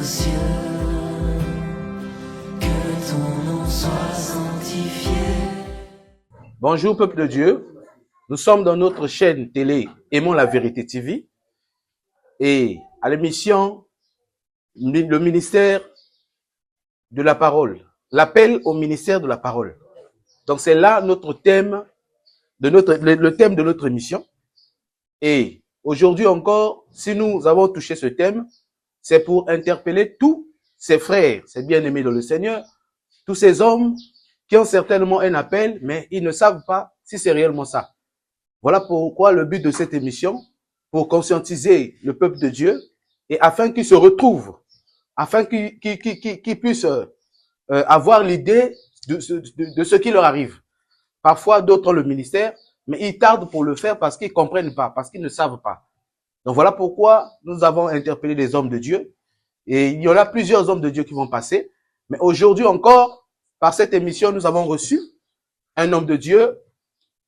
cieux, que ton nom soit sanctifié. Bonjour peuple de Dieu, nous sommes dans notre chaîne télé Aimons la Vérité TV et à l'émission le ministère de la parole, l'appel au ministère de la parole. Donc c'est là notre thème le thème de notre émission. Et aujourd'hui encore, si nous avons touché ce thème, c'est pour interpeller tous ces frères, ces bien-aimés dans le Seigneur, tous ces hommes qui ont certainement un appel, mais ils ne savent pas si c'est réellement ça. Voilà pourquoi le but de cette émission, pour conscientiser le peuple de Dieu et afin qu'ils se retrouvent, afin qu'ils puissent avoir l'idée de ce qui leur arrive. Parfois, d'autres ont le ministère, mais ils tardent pour le faire parce qu'ils comprennent pas, parce qu'ils ne savent pas. Donc voilà pourquoi nous avons interpellé les hommes de Dieu. Et il y en a plusieurs hommes de Dieu qui vont passer. Mais aujourd'hui encore, par cette émission, nous avons reçu un homme de Dieu.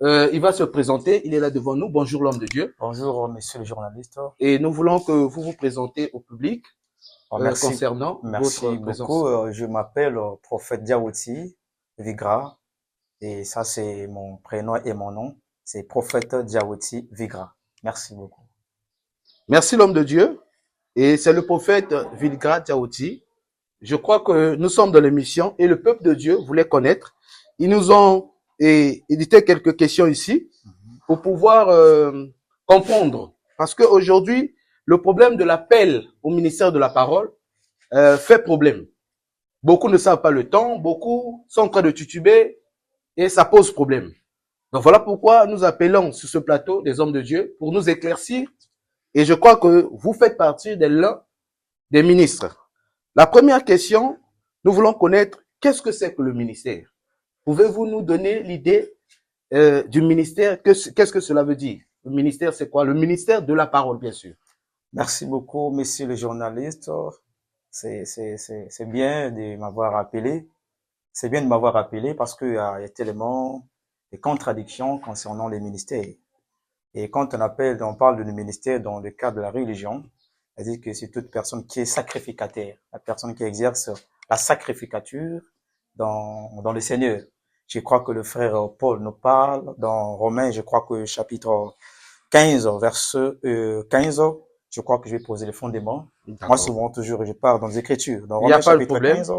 Il va se présenter. Il est là devant nous. Bonjour l'homme de Dieu. Bonjour monsieur le journaliste. Et nous voulons que vous vous présentez au public Merci, concernant merci votre présence. beaucoup. Je m'appelle prophète Diawoti Vigra. Et ça, c'est mon prénom et mon nom. C'est prophète Diawoti Vigra. Merci beaucoup. Merci l'homme de Dieu. Et c'est le prophète Vigra Diawoti. Je crois que nous sommes dans l'émission et le peuple de Dieu voulait connaître. Ils nous ont édité quelques questions ici pour pouvoir comprendre. Parce qu'aujourd'hui, le problème de l'appel au ministère de la parole fait problème. Beaucoup ne savent pas le temps, beaucoup sont en train de tituber et ça pose problème. Donc voilà pourquoi nous appelons sur ce plateau des hommes de Dieu pour nous éclaircir. Et je crois que vous faites partie de l'un des ministres. La première question, nous voulons connaître qu'est-ce que c'est que le ministère. Pouvez-vous nous donner l'idée du ministère? Qu'est-ce que cela veut dire? Le ministère, c'est quoi? Le ministère de la parole, bien sûr. Merci beaucoup, monsieur le journaliste. C'est bien de m'avoir appelé. C'est bien de m'avoir appelé parce qu'il y a tellement de contradictions concernant les ministères. Et quand on parle de ministère dans le cadre de la religion, c'est-à-dire que c'est toute personne qui est sacrificateur, la personne qui exerce la sacrificature dans le Seigneur. Je crois que le frère Paul nous parle dans Romains, je crois que chapitre 15, verset 15, je crois que je vais poser les fondements. Moi, souvent, toujours, je parle dans les Écritures. Dans Il n'y a Romains, pas de chapitre problème. 15,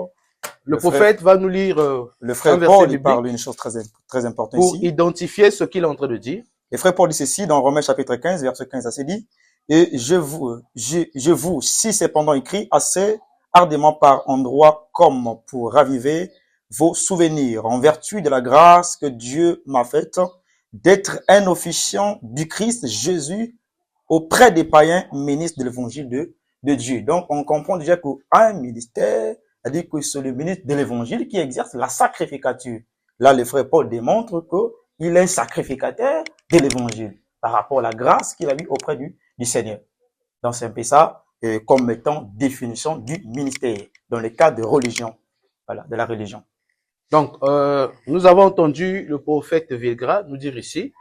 Le prophète va nous lire le frère un verset Paul biblique parle d'une chose très importante pour ici. identifier ce qu'il est en train de dire. Le frère Paul dit ceci dans Romains chapitre 15, verset 15, ça s'est dit, et je vous, si cependant écrit assez ardemment par endroits comme pour raviver vos souvenirs, en vertu de la grâce que Dieu m'a faite, d'être un officiant du Christ Jésus auprès des païens ministres de l'évangile de Dieu. Donc, on comprend déjà qu'un ministère, c'est-à-dire que c'est le ministre de l'évangile qui exerce la sacrificature. Là, le frère Paul démontre qu'il est un sacrificateur de l'évangile par rapport à la grâce qu'il a eue auprès du Seigneur. Donc, c'est un peu ça comme étant définition du ministère dans le cadre de religion, voilà, de la religion. Donc, nous avons entendu le prophète Vigra nous dire ici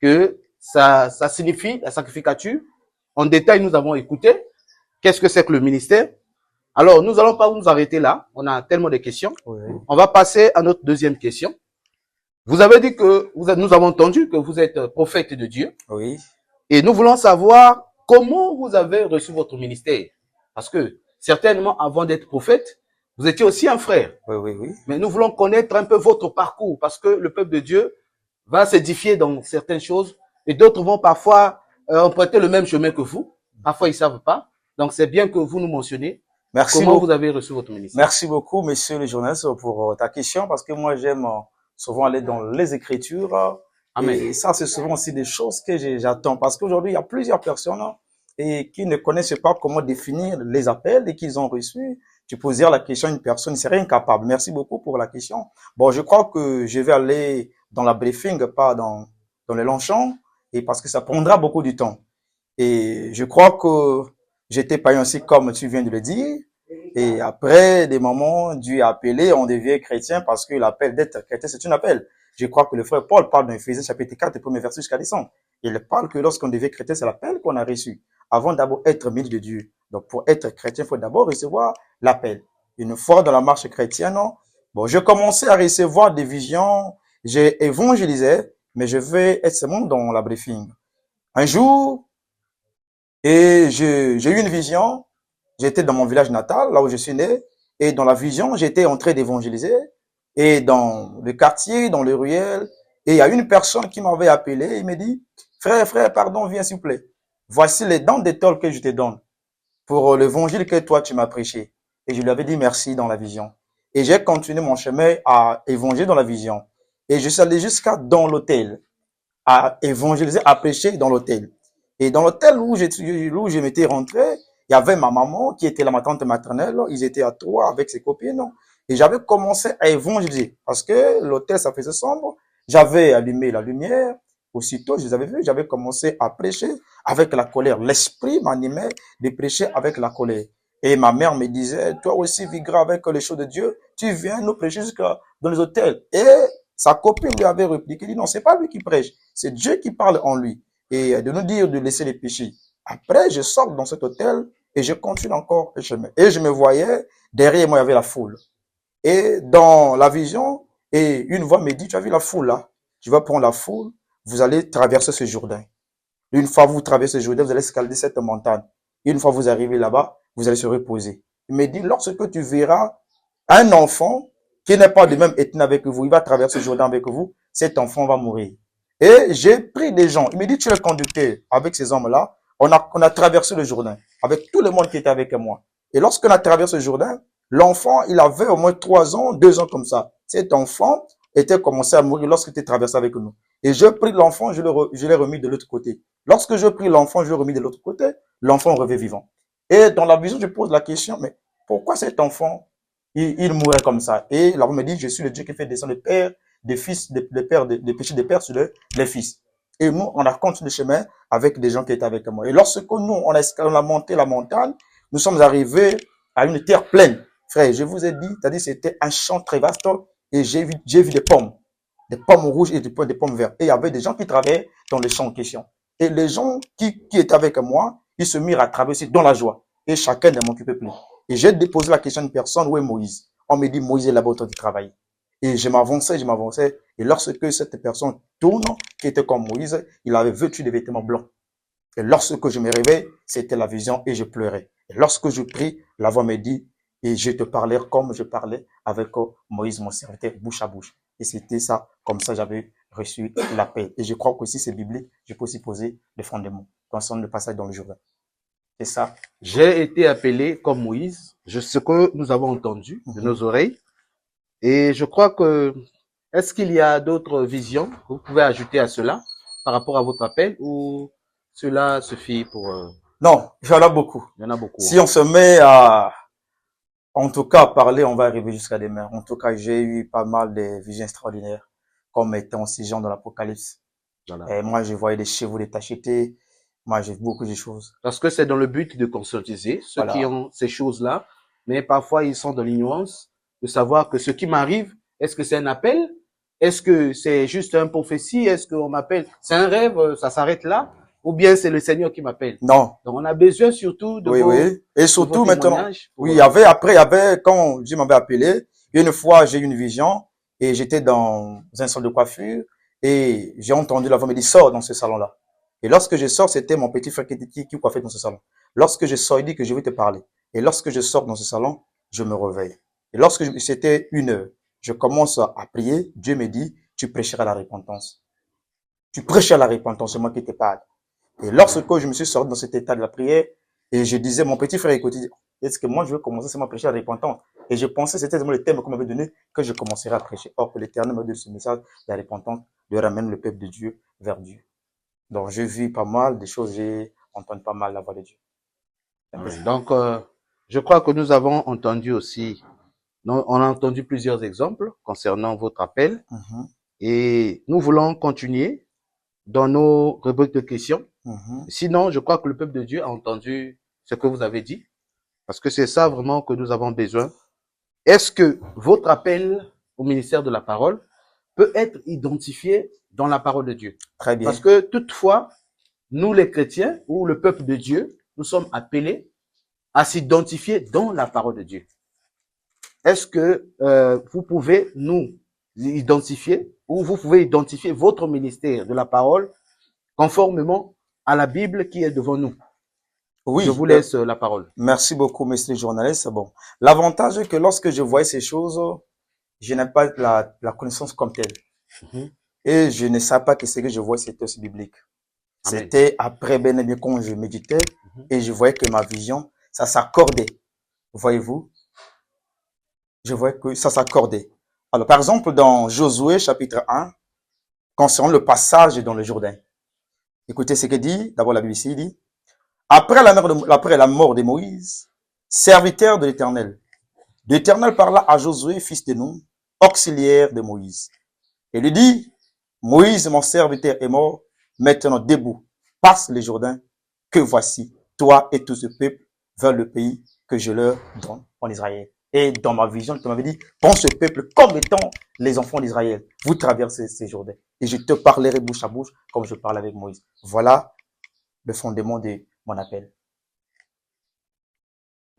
que ça signifie la sacrificature. En détail, nous avons écouté. Qu'est-ce que c'est que le ministère? Alors, nous allons pas nous arrêter là. On a tellement de questions. Oui. On va passer à notre deuxième question. Vous avez dit que nous avons entendu que vous êtes prophète de Dieu. Oui. Et nous voulons savoir comment vous avez reçu votre ministère. Parce que certainement, avant d'être prophète, vous étiez aussi un frère. Oui, oui, oui. Mais nous voulons connaître un peu votre parcours parce que le peuple de Dieu va s'édifier dans certaines choses et d'autres vont parfois emprunter le même chemin que vous. Parfois, ils savent pas. Donc, c'est bien que vous nous mentionniez Merci comment beaucoup. vous avez reçu votre ministère. Merci beaucoup, monsieur le journaliste, pour ta question, parce que moi, j'aime souvent aller dans les Écritures. Amen. Et ça, c'est souvent aussi des choses que j'attends, parce qu'aujourd'hui, il y a plusieurs personnes et qui ne connaissent pas comment définir les appels et qu'ils ont reçus. Tu poses la question à une personne, il serait incapable. Merci beaucoup pour la question. Bon, je crois que je vais aller dans la briefing, pas dans les longs champs, et parce que ça prendra beaucoup de temps. Et je crois que j'étais païen aussi, comme tu viens de le dire. Et après des moments, Dieu a appelé, on devient chrétien parce que l'appel d'être chrétien, c'est un appel. Je crois que le frère Paul parle dans Éphésiens chapitre 4, le premier verset jusqu'à descendre. Il parle que lorsqu'on devient chrétien, c'est l'appel qu'on a reçu. Avant d'abord être ministre de Dieu, Donc, pour être chrétien, il faut d'abord recevoir l'appel. Une fois dans la marche chrétienne, bon, je commençais à recevoir des visions, j'ai évangélisé, mais je vais être seulement dans la briefing. Un jour, et j'ai eu une vision, j'étais dans mon village natal, là où je suis né, et dans la vision, j'étais en train d'évangéliser, et dans le quartier, dans le ruelle, et il y a une personne qui m'avait appelé, il me dit, frère, pardon, viens s'il vous plaît. Voici les dents d'étole que je te donne pour l'évangile que toi tu m'as prêché. Et je lui avais dit merci dans la vision. Et j'ai continué mon chemin à évangéliser dans la vision. Et je suis allé jusqu'à dans l'hôtel, à évangéliser, à prêcher dans l'hôtel. Et dans l'hôtel où je m'étais rentré, il y avait ma maman qui était ma tante maternelle. Ils étaient à trois avec ses copines. Et j'avais commencé à évangéliser parce que l'hôtel, ça faisait sombre. J'avais allumé la lumière. Aussitôt, je les avais vus, j'avais commencé à prêcher avec la colère. L'esprit m'animait de prêcher avec la colère. Et ma mère me disait, toi aussi, vivras avec les choses de Dieu. Tu viens nous prêcher jusqu'à dans les hôtels. Et sa copine lui avait répliqué, dit non, c'est pas lui qui prêche, c'est Dieu qui parle en lui. Et de nous dire de laisser les péchés. Après, je sors dans cet hôtel et je continue encore le chemin. Et je me voyais, derrière moi, il y avait la foule. Et dans la vision, et une voix me dit, tu as vu la foule là? Tu vas prendre la foule, vous allez traverser ce Jourdain. Une fois vous traversez ce Jourdain, vous allez escalader cette montagne. Une fois vous arrivez là-bas, vous allez se reposer. Il me dit, lorsque tu verras un enfant qui n'est pas de même ethnie avec vous, il va traverser le Jourdain avec vous, cet enfant va mourir. Et j'ai pris des gens. Il me dit, tu es le conducteur avec ces hommes-là. On a traversé le Jourdain avec tout le monde qui était avec moi. Et lorsqu'on a traversé le Jourdain, l'enfant, il avait au moins 3 ans, 2 ans comme ça. Cet enfant était commencé à mourir lorsqu'il était traversé avec nous. Et je pris l'enfant, je l'ai remis de l'autre côté. Lorsque je pris l'enfant, je l'ai remis de l'autre côté, l'enfant revient vivant. Et dans la vision, je pose la question, mais pourquoi cet enfant, il mourait comme ça? Et là, on me dit, je suis le Dieu qui fait descendre le père, des fils, des péchés des pères sur les fils. Et nous, on a continué le chemin avec des gens qui étaient avec moi. Et lorsque nous, on a monté la montagne, nous sommes arrivés à une terre pleine. Frère, je vous ai dit, c'est-à-dire c'était un champ très vaste et j'ai vu des pommes rouges et des pommes vertes. Et il y avait des gens qui travaillaient dans les champs en question. Et les gens qui étaient avec moi, ils se mirent à traverser dans la joie. Et chacun ne m'occupait plus. Et j'ai déposé la question à une personne, où est Moïse? On me dit, Moïse est là-bas au temps de travailler. Et je m'avançais. Et lorsque cette personne tourne, qui était comme Moïse, il avait vêtu des vêtements blancs. Et lorsque je me réveille, c'était la vision et je pleurais. Et lorsque je prie, la voix me dit, et je te parlais comme je parlais avec Moïse, mon serviteur, bouche à bouche. Et c'était ça, comme ça j'avais reçu la paix. Et je crois que si c'est biblique, je peux aussi poser les fondements concernant le passage dans le Jourdain. C'est ça. J'ai été appelé comme Moïse, ce que nous avons entendu de nos oreilles. Et je crois que, est-ce qu'il y a d'autres visions que vous pouvez ajouter à cela par rapport à votre appel ou cela suffit pour... Non, il y en a beaucoup. Il y en a beaucoup. Si on se met à, en tout cas, parler, on va arriver jusqu'à demain. En tout cas, j'ai eu pas mal de visions extraordinaires, comme étant ces gens dans l'Apocalypse. Voilà. Et moi, je voyais des chevaux détachetés. Moi, j'ai beaucoup de choses. Parce que c'est dans le but de conscientiser ceux qui ont ces choses-là, mais parfois ils sont dans l'ignorance de savoir que ce qui m'arrive, est-ce que c'est un appel? Est-ce que c'est juste une prophétie? Est-ce qu'on m'appelle? C'est un rêve, ça s'arrête là? Ou bien c'est le Seigneur qui m'appelle? Non. Donc on a besoin surtout de vos, et surtout maintenant, oui, il y avait, quand Dieu m'avait appelé, une fois j'ai eu une vision et j'étais dans un salon de coiffure et j'ai entendu la voix me dire, sors dans ce salon-là. Et lorsque je sors, c'était mon petit frère qui coiffait dans ce salon. Lorsque je sors, il dit que je vais te parler. Et lorsque je sors dans ce salon, je me réveille. Et lorsque c'était 1 heure, je commence à prier. Dieu me dit, tu prêcheras la repentance. Tu prêcheras la repentance, c'est moi qui te parle. Et lorsque je me suis sorti dans cet état de la prière, et je disais, mon petit frère, écoute, est-ce que moi je veux commencer seulement à prêcher la repentance? Et je pensais, c'était le thème qu'on m'avait donné, que je commencerais à prêcher. Or, que l'Éternel m'a donné ce message de la repentance, de ramener le peuple de Dieu vers Dieu. Donc, j'ai vu pas mal de choses, j'ai entendu pas mal la voix de Dieu. Donc, je crois que nous avons entendu aussi, on a entendu plusieurs exemples concernant votre appel. Et nous voulons continuer dans nos rubriques de questions. Sinon, je crois que le peuple de Dieu a entendu ce que vous avez dit, parce que c'est ça vraiment que nous avons besoin. Est-ce que votre appel au ministère de la parole peut être identifié dans la parole de Dieu? Très bien. Parce que toutefois, nous les chrétiens ou le peuple de Dieu, nous sommes appelés à s'identifier dans la parole de Dieu. Est-ce que vous pouvez nous identifier ou vous pouvez identifier votre ministère de la parole conformément à la Bible qui est devant nous? Oui, Je vous laisse la parole. merci beaucoup, monsieur le journaliste. Bon, l'avantage est que lorsque je voyais ces choses, je n'ai pas la connaissance comme telle. Mhm. Et je ne savais pas que ce que je voyais, c'était aussi biblique. Amen. C'était après, bien et bien, quand je méditais, et je voyais que ma vision, ça s'accordait. Voyez-vous? Je voyais que ça s'accordait. Alors, par exemple, dans Josué, chapitre 1, concernant le passage dans le Jourdain. Écoutez ce que dit, d'abord la Bible ici, il dit, après la mort de Moïse, serviteur de l'Éternel parla à Josué, fils de Nun, auxiliaire de Moïse. Et lui dit, Moïse, mon serviteur, est mort, maintenant debout, passe le Jourdain, que voici, toi et tout ce peuple, vers le pays que je leur donne en Israël. Et dans ma vision, tu m'avais dit, prends ce peuple comme étant les enfants d'Israël. Vous traversez ces Jourdains. Et je te parlerai bouche à bouche, comme je parle avec Moïse. Voilà le fondement de mon appel.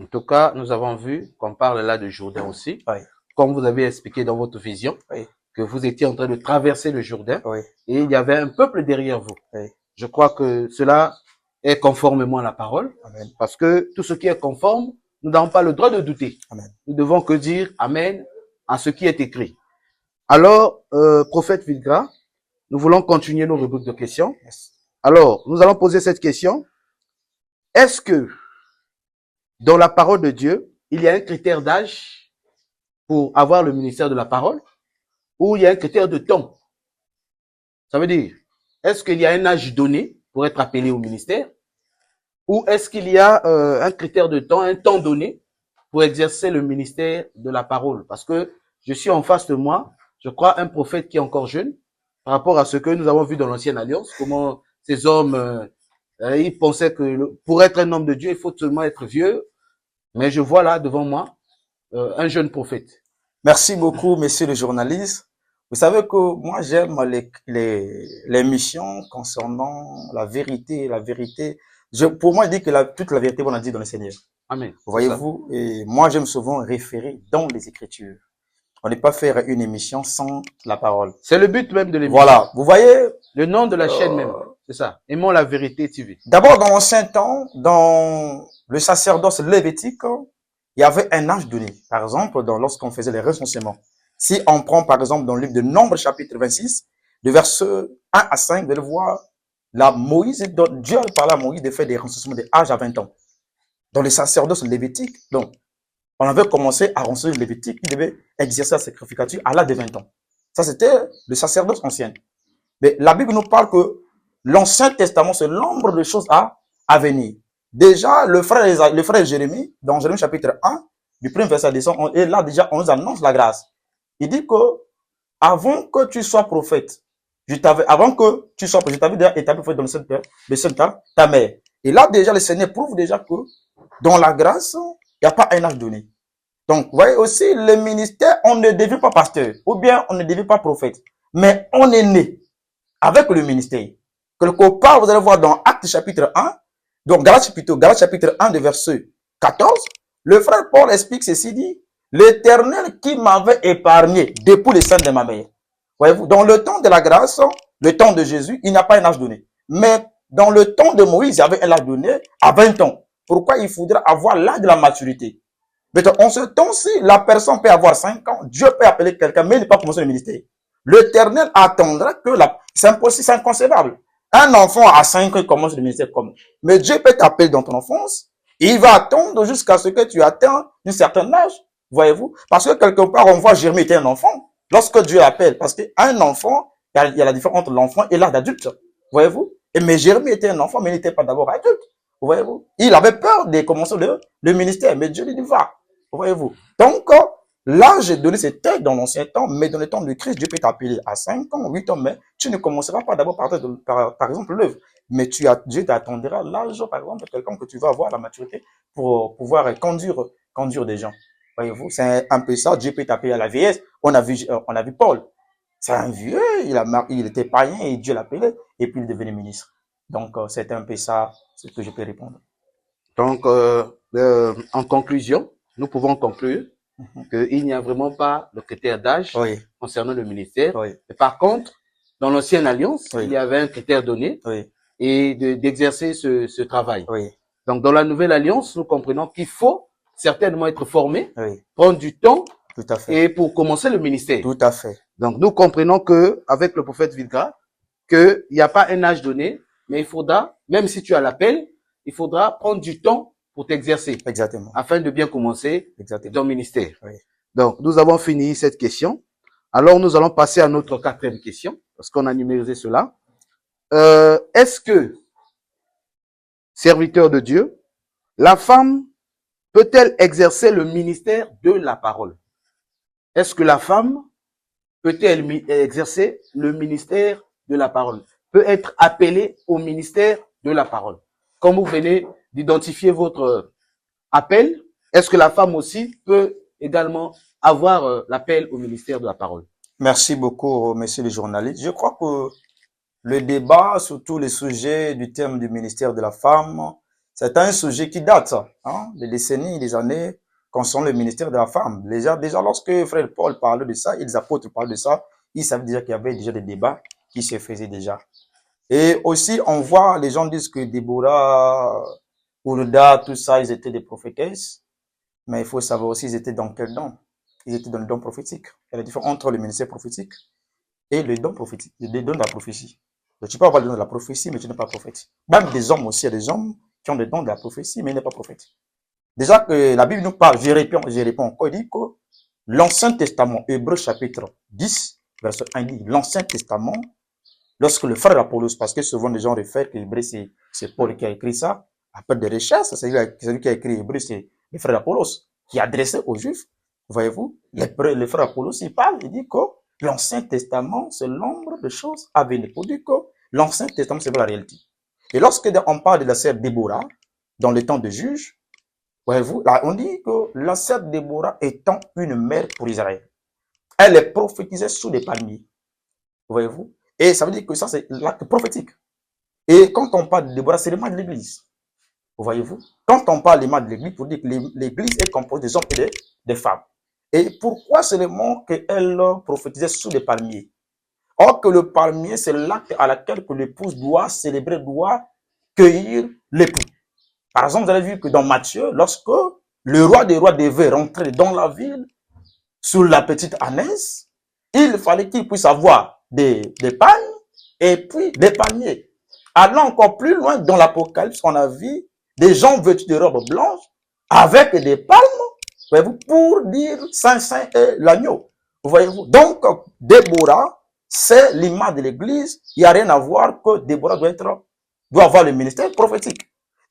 En tout cas, nous avons vu qu'on parle là de Jourdain aussi. Oui. Comme vous avez expliqué dans votre vision, Oui. que vous étiez en train de traverser le Jourdain Oui. et il y avait un peuple derrière vous. Oui. Je crois que cela est conformément à la parole, Amen. parce que tout ce qui est conforme, nous n'avons pas le droit de douter. Amen. Nous devons que dire Amen à ce qui est écrit. Alors, prophète Vilgra, nous voulons continuer nos rubriques de questions. Yes. Alors, nous allons poser cette question. Est-ce que dans la parole de Dieu, il y a un critère d'âge pour avoir le ministère de la parole, ou il y a un critère de temps? Ça veut dire, est-ce qu'il y a un âge donné pour être appelé au ministère, ou est-ce qu'il y a un critère de temps, un temps donné pour exercer le ministère de la parole? Parce que je suis en face de moi, je crois, un prophète qui est encore jeune, par rapport à ce que nous avons vu dans l'Ancienne Alliance, comment ces hommes, ils pensaient que pour être un homme de Dieu, il faut seulement être vieux. Mais je vois là devant moi un jeune prophète. Merci beaucoup, monsieur le journaliste. Vous savez que moi, j'aime les missions concernant la vérité. La vérité. Pour moi, je dis que toute la vérité, on a dit dans le Seigneur. Amen. Voyez-vous, et moi, j'aime souvent référer dans les Écritures. On n'est pas faire une émission sans la parole. C'est le but même de l'émission. Voilà. Vous voyez, le nom de la chaîne même. C'est ça. Aimons la vérité TV. d'abord, dans l'ancien temps, dans le sacerdoce lévitique, il y avait un âge donné. Par exemple, lorsqu'on faisait les recensements. Si on prend, par exemple, dans le livre de Nombres, chapitre 26, de versets 1 à 5, vous allez voir, Dieu parlait à Moïse de faire des recensements d'âge à 20 ans. Dans le sacerdoce lévitique, donc, on avait commencé à renseigner le Lévitique, il devait exercer la sacrificature à l'âge de 20 ans. Ça, c'était le sacerdoce ancien. Mais la Bible nous parle que l'Ancien Testament, c'est l'ombre de choses à venir. Déjà, le frère Jérémie, dans Jérémie chapitre 1, du premier verset à 10, et là, déjà, on nous annonce la grâce. Il dit que, avant que tu sois prophète, je t'avais déjà établi prophète dans le sein de ta mère. Et là, déjà, le Seigneur prouve déjà que, dans la grâce, il n'y a pas un âge donné. Donc, vous voyez aussi, le ministère, on ne devient pas pasteur, ou bien on ne devient pas prophète, mais on est né avec le ministère. Quelque part, vous allez voir dans Actes chapitre 1, donc Galates chapitre 1 de verset 14, le frère Paul explique ceci, dit, l'Éternel qui m'avait épargné depuis le sein de ma mère. Voyez-vous, dans le temps de la grâce, le temps de Jésus, il n'y a pas un âge donné. Mais dans le temps de Moïse, il y avait un âge donné à 20 ans. Pourquoi il faudra avoir l'âge de la maturité? Mais en ce temps-ci, la personne peut avoir 5 ans, Dieu peut appeler quelqu'un, mais il n'est pas commencé le ministère. L'Éternel attendra que c'est impossible, c'est inconcevable. Un enfant à 5 ans, il commence le ministère comme. Mais Dieu peut t'appeler dans ton enfance, et il va attendre jusqu'à ce que tu atteins un certain âge. Voyez-vous? Parce que quelque part, on voit Jérémie était un enfant. Lorsque Dieu appelle, parce qu'un enfant, il y a la différence entre l'enfant et l'âge d'adulte. Voyez-vous? Mais Jérémie était un enfant, mais il n'était pas d'abord adulte. Voyez-vous? Il avait peur de commencer le ministère, mais Dieu lui dit, va. Voyez-vous? Donc, l'âge donné, c'était dans l'ancien temps, mais dans le temps de Christ, Dieu peut t'appeler à 5 ans, 8 ans, mais tu ne commenceras pas d'abord par exemple, l'œuvre. Mais Dieu t'attendra l'âge, par exemple, de quelqu'un que tu vas avoir la maturité pour pouvoir conduire des gens. Voyez-vous? C'est un peu ça. Dieu peut t'appeler à la vieillesse. On a vu Paul. C'est un vieux, il était païen et Dieu l'appelait, et puis il devenait ministre. Donc, c'est un peu ça, ce que je peux répondre. Donc, en conclusion, nous pouvons conclure qu'il n'y a vraiment pas de critère d'âge Oui, concernant le ministère. oui, Mais par contre, dans l'ancienne alliance, Oui. il y avait un critère donné oui, et d'exercer ce travail. oui, Donc, dans la nouvelle alliance, nous comprenons qu'il faut certainement être formé, oui, prendre du temps tout à fait. et pour commencer le ministère. Tout à fait. Donc, nous comprenons que avec le prophète Vilgra, qu'il n'y a pas un âge donné, mais il faudra, même si tu as l'appel, il faudra prendre du temps pour t'exercer Exactement. afin de bien commencer Exactement. ton ministère. Oui. Donc, nous avons fini cette question. Alors, nous allons passer à notre quatrième question, parce qu'on a numérisé cela. Est-ce que, serviteur de Dieu, la femme peut-elle exercer le ministère de la parole? Est-ce que la femme peut-elle exercer le ministère de la parole? Peut être appelée au ministère de la parole? Comme vous venez d'identifier votre appel, est-ce que la femme aussi peut également avoir l'appel au ministère de la parole? Merci beaucoup, messieurs les journalistes. Je crois que le débat sur tous les sujets du thème du ministère de la femme, c'est un sujet qui date, des décennies, des années, concernant le ministère de la femme. Déjà, lorsque frère Paul parlait de ça, et les apôtres parlaient de ça, ils savaient déjà qu'il y avait déjà des débats qui se faisaient déjà. Et aussi, on voit, les gens disent que Déborah, Ourouda, tout ça, ils étaient des prophétesses. Mais il faut savoir aussi, ils étaient dans quel don? Ils étaient dans le don prophétique. Il y a la différence entre le ministère prophétique et le don prophétique, le don de la prophétie. Donc, tu peux avoir le don de la prophétie, mais tu n'es pas prophète. Même des hommes aussi, il y a des hommes qui ont le don de la prophétie, mais ils n'est pas prophète. Déjà que la Bible nous parle, je réponds encore, il dit que l'Ancien Testament, Hébreux chapitre 10, verset 1, dit l'Ancien Testament, lorsque le frère Apollos, parce que souvent les gens réfèrent que Hébreux, c'est Paul qui a écrit ça, après des recherches, c'est lui qui a écrit Hébreux, c'est le frère Apollos, qui a adressé aux Juifs. Voyez-vous, le frère Apollos, il parle, il dit que l'Ancien Testament, c'est l'ombre de choses à venir. Pour dire que l'Ancien Testament, c'est pas la réalité. Et lorsque on parle de la sœur Déborah, dans le temps de juge, voyez-vous, là, on dit que la sœur Déborah étant une mère pour Israël, elle est prophétisée sous les palmiers. Voyez-vous? Et ça veut dire que ça, c'est l'acte prophétique. Et quand on parle de Déborah, c'est le mal de l'église. Voyez-vous? Quand on parle des mal de l'église, pour dire que l'église est composée des hommes et des femmes. Et pourquoi seulement qu'elle prophétisait sous les palmiers? Or que le palmier, c'est l'acte à laquelle que l'épouse doit célébrer, doit cueillir l'époux. Par exemple, vous avez vu que dans Matthieu, lorsque le roi des rois devait rentrer dans la ville, sous la petite ânesse, il fallait qu'il puisse avoir des palmes et puis des palmiers. Allant encore plus loin, dans l'Apocalypse, on a vu des gens vêtus de robes blanches avec des palmes, voyez-vous, pour dire Saint Saint et l'agneau. Voyez-vous. Donc, Déborah, c'est l'image de l'église. Il n'y a rien à voir que Déborah doit avoir le ministère prophétique.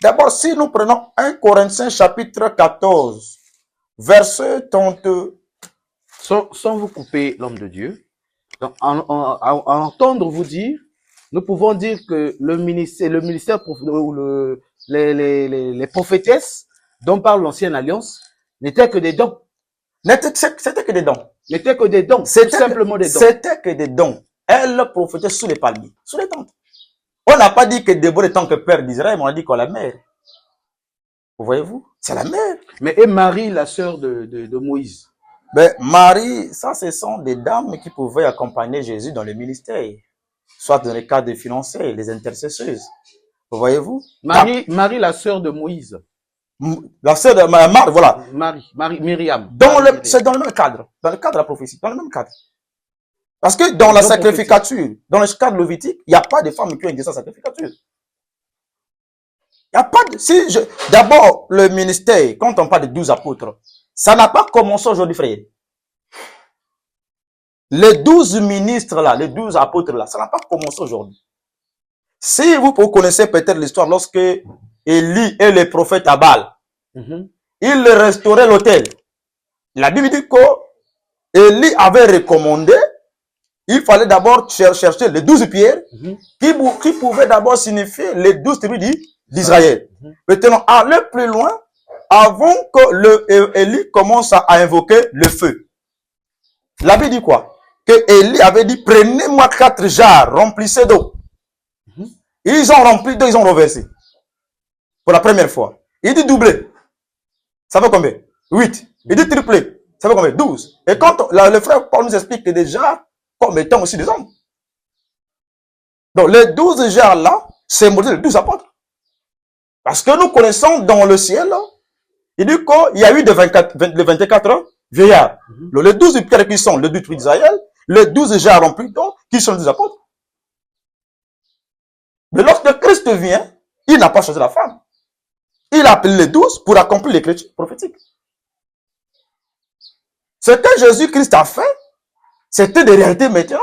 D'abord, si nous prenons 1 Corinthiens chapitre 14, verset 32. Sans vous couper, l'homme de Dieu, donc, à entendre vous dire, nous pouvons dire que le ministère ou les prophétesses dont parle l'ancienne alliance n'étaient que des dons. C'était que des dons. N'étaient que des dons. Tout simplement des dons. C'était que des dons. Elle prophétisait sous les palmiers, sous les tentes. On n'a pas dit que Déborah est tant que père d'Israël, mais on a dit qu'on la mère. Vous voyez-vous? C'est la mère. Mais et Marie, la sœur de Moïse? Ben, Marie, ça, ce sont des dames qui pouvaient accompagner Jésus dans le ministère. Soit dans le cadre financier, les intercesseuses. Vous voyez-vous? Marie, la sœur de Moïse. La sœur de Marie, voilà. Myriam. C'est dans le même cadre. Dans le cadre de la prophétie. Dans le même cadre. Parce que dans la sacrificature, dans le cadre lévitique, il n'y a pas de femmes qui ont exercé la sacrificature. Il n'y a pas de, d'abord, le ministère, quand on parle de 12 apôtres, ça n'a pas commencé aujourd'hui, frère. Les 12 ministres là, les 12 apôtres là, ça n'a pas commencé aujourd'hui. Si vous connaissez peut-être l'histoire, lorsque Élie et les prophètes à Baal, ils restauraient l'autel. La Bible dit que Élie avait recommandé, il fallait d'abord chercher les 12 pierres qui pouvaient d'abord signifier les 12 tribus d'Israël. Maintenant, aller plus loin, avant que Élie commence à invoquer le feu. La Bible dit quoi? Que Élie avait dit, prenez-moi 4 jarres, remplissez d'eau. Ils ont rempli d'eau, ils ont reversé. Pour la première fois. Il dit doubler. Ça fait combien? 8. Il dit triplé. Ça fait combien? 12. Et quand le frère Paul nous explique que déjà, comme étant aussi des hommes. Donc, les 12 genres là, symbolisent les 12 apôtres. Parce que nous connaissons dans le ciel, il dit qu'il y a eu les 24 vieillards. Les 12 pierres qui sont les 12 tribus d'Israël, les 12 genres remplis d'eau, qui sont les 12 apôtres. Mais lorsque Christ vient, il n'a pas choisi la femme. Il a appelé les 12 pour accomplir l'écriture prophétique. Ce que Jésus-Christ a fait, c'était des réalités maintenant.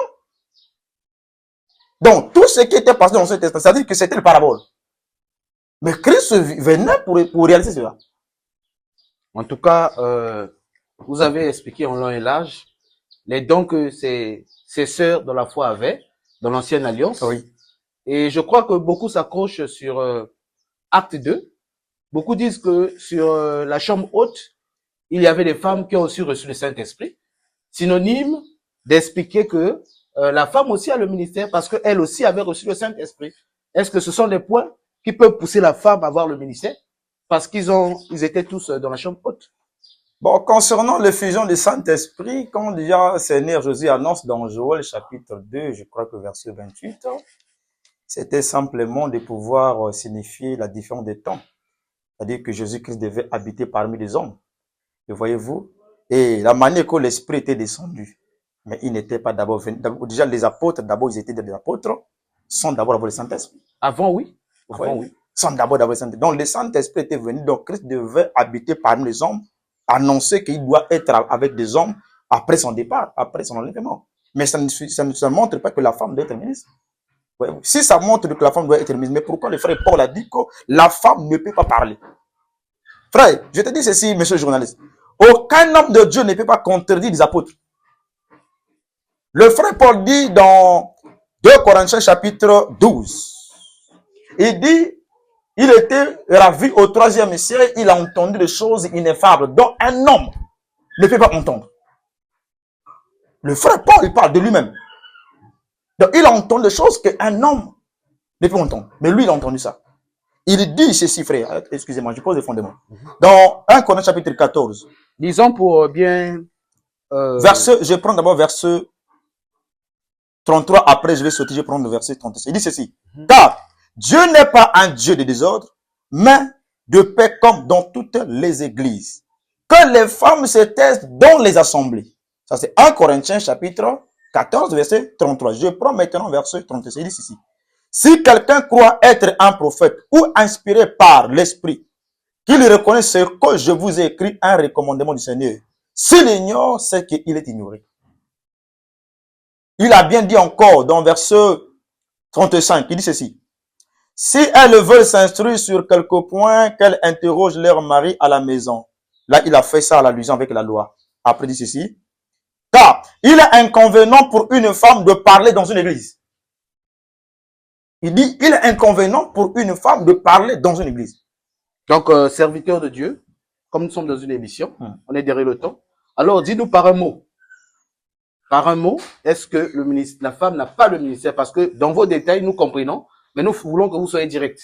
Donc, tout ce qui était passé dans ce texte, c'est-à-dire que c'était une parabole. Mais Christ venait pour réaliser cela. En tout cas, vous avez expliqué en long et large les dons que ces sœurs de la foi avaient dans l'ancienne alliance. Oui. Et je crois que beaucoup s'accrochent sur Acte 2. Beaucoup disent que sur la chambre haute, il y avait des femmes qui ont aussi reçu le Saint-Esprit. Synonyme d'expliquer que la femme aussi a le ministère parce qu'elle aussi avait reçu le Saint-Esprit. Est-ce que ce sont des points qui peuvent pousser la femme à avoir le ministère? Parce ils étaient tous dans la chambre haute. Bon, concernant l'effusion du Saint-Esprit, quand déjà Seigneur Jésus annonce dans Joël chapitre 2, je crois que verset 28, c'était simplement de pouvoir signifier la différence des temps. C'est-à-dire que Jésus-Christ devait habiter parmi les hommes. Et voyez-vous? Et la manière que l'Esprit était descendu. Mais il n'était pas d'abord venu. Déjà, les apôtres, d'abord, ils étaient des apôtres, sans d'abord avoir le Saint-Esprit. Avant, oui. Avant, oui. Sans d'abord avoir le Saint-Esprit. Donc, le Saint-Esprit était venu. Donc, Christ devait habiter parmi les hommes, annoncer qu'il doit être avec des hommes après son départ, après son enlèvement. Mais ça ne montre pas que la femme doit être ministre. Ouais. Si ça montre que la femme doit être ministre, mais pourquoi le frère Paul a dit que la femme ne peut pas parler? Frère, je te dis ceci, monsieur le journaliste. Aucun homme de Dieu ne peut pas contredire les apôtres. Le frère Paul dit dans 2 Corinthiens chapitre 12, il dit, il était ravi au 3e siècle, il a entendu des choses ineffables dont un homme ne peut pas entendre. Le frère Paul, il parle de lui-même. Donc, il a entendu des choses qu'un homme ne peut entendre. Mais lui, il a entendu ça. Il dit ceci, frère. Excusez-moi, je pose le fondement. Dans 1 Corinthiens chapitre 14. Disons pour bien... Je prends d'abord verset 33. Après, je vais sauter, je vais prendre le verset 36. Il dit ceci. Car Dieu n'est pas un Dieu de désordre, mais de paix comme dans toutes les églises. Que les femmes se taisent dans les assemblées. Ça, c'est 1 Corinthiens chapitre 14, verset 33. Je prends maintenant verset 36. Il dit ceci. Si quelqu'un croit être un prophète ou inspiré par l'Esprit, qu'il reconnaît ce que je vous ai écrit, un recommandement du Seigneur. S'il ignore, c'est qu'il est ignoré. Il a bien dit encore dans verset 35, il dit ceci. Si elles veulent s'instruire sur quelques points, qu'elles interrogent leur mari à la maison. Là, il a fait ça à l'allusion avec la loi. Après, il dit ceci. Car il est inconvénient pour une femme de parler dans une église. Il dit, il est inconvénient pour une femme de parler dans une église. Donc, serviteur de Dieu, comme nous sommes dans une émission, on est derrière le temps. Alors, dis-nous par un mot. Par un mot, est-ce que la femme n'a pas le ministère? Parce que dans vos détails, nous comprenons, mais nous voulons que vous soyez direct.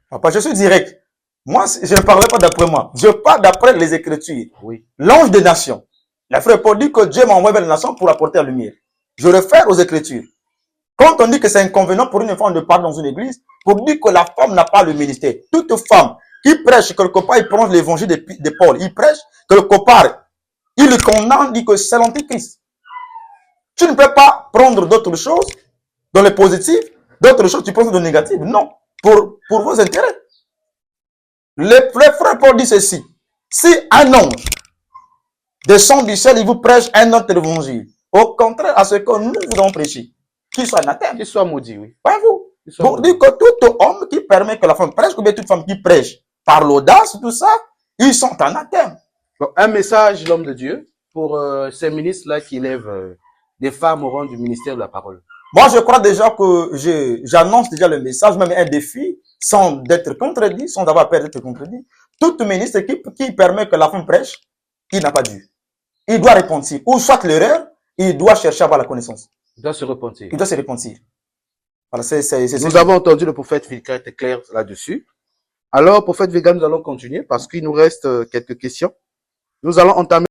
Papa, je suis direct. Moi, je ne parlerai pas d'après moi. Je parle d'après les Écritures. Oui. L'ange des nations. La frère Paul dit que Dieu m'a envoyé vers les nations pour apporter la lumière. Je réfère aux Écritures. Quand on dit que c'est inconvénient pour une femme de parler dans une église, pour dire que la femme n'a pas le ministère. Toute femme qui prêche quelque part, il prend l'évangile de Paul. Il prêche quelque part. Il condamne, dit que c'est l'antichrist. Tu ne peux pas prendre d'autres choses dans le positif, d'autres choses tu prends dans le négatif. Non. Pour vos intérêts. Le frère Paul dit ceci. Si un ange descend du ciel, il vous prêche un autre évangile. Au contraire à ce que nous vous avons prêché. Qu'il soit anathème. Qu'il soit maudit, oui. Voyez-vous. Pour dire que tout homme qui permet que la femme prêche, ou bien toute femme qui prêche par l'audace, tout ça, ils sont anathèmes. Donc, un message, l'homme de Dieu, pour ces ministres-là qui lèvent des femmes au rang du ministère de la parole. Moi, je crois déjà que j'annonce déjà le message, même un défi, sans être contredit, sans avoir peur d'être contredit. Tout ministre qui permet que la femme prêche, il n'a pas dû. Il doit repentir. Ou soit l'erreur, il doit chercher à avoir la connaissance. Il doit se repentir. Il doit se repentir. Voilà, Nous avons entendu le prophète Vilca être clair là-dessus. Alors, prophète Vega, nous allons continuer parce qu'il nous reste quelques questions. Nous allons entamer